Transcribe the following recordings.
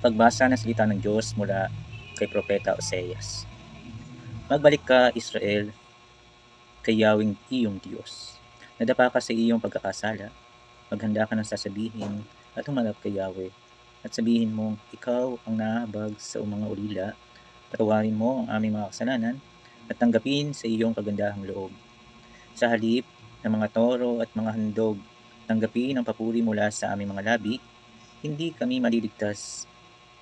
Pagbasa ng salita ng Diyos mula kay Propeta Oseas. Magbalik ka, Israel, kay Yahweh iyong Diyos. Nadapa ka sa iyong pagkakasala, maghanda ka ng sasabihin at humarap kay Yahweh. At sabihin mo, ikaw ang nahabag sa mga ulila, patawarin mo ang aming mga kasalanan at tanggapin sa iyong kagandahang loob. Sa halip ng mga toro at mga handog, tanggapin ang papuri mula sa aming mga labi, hindi kami maliligtas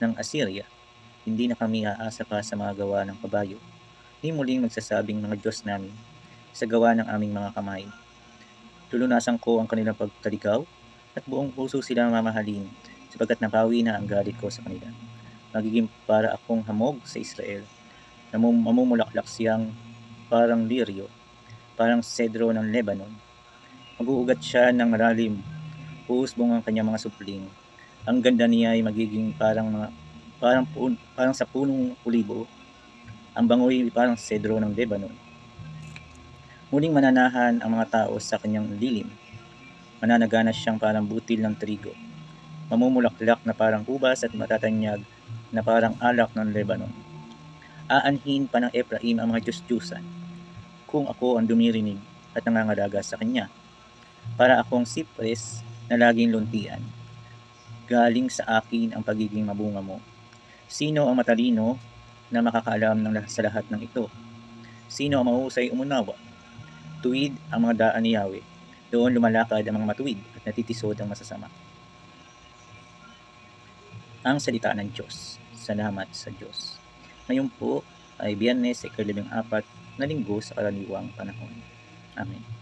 ng Assyria. Hindi na kami aasa pa sa mga gawa ng kabayo. Di muling magsasabing mga Diyos namin sa gawa ng aming mga kamay. Tulunasan ko ang kanilang pagkaligaw at buong puso sila mamahalin sapagkat napawi na ang galit ko sa kanila. Magiging para akong hamog sa Israel na mamumulaklak siyang parang liryo, parang sedro ng Lebanon. Mag-uugat siya ng malalim, uusbong ang kanyang mga supling. Ang ganda niya ay magiging parang sa punong olibo. Ang bangoy parang sedro ng Lebanon. Muling mananahan ang mga tao sa kanyang lilim. Mananagana siyang parang butil ng trigo. Mamumulaklak na parang ubas at matatanyag na parang alak ng Lebanon. Aanhin pa ng Ephraim ang mga Diyos-Diyusan, kung ako ang dumirinig at nangangalaga sa kanya. Para akong sipres na laging luntian. Galing sa akin ang pagiging mabunga mo. Sino ang matalino na makakaalam sa lahat ng ito? Sino ang mahusay umunawa? Tuwid ang mga daan ni Yahweh. Doon lumalakad ang mga matuwid at natitisod ang masasama. Ang salita ng Diyos. Salamat sa Diyos. Ngayon po ay Biyernes, 14 na linggo sa karaniwang panahon. Amen.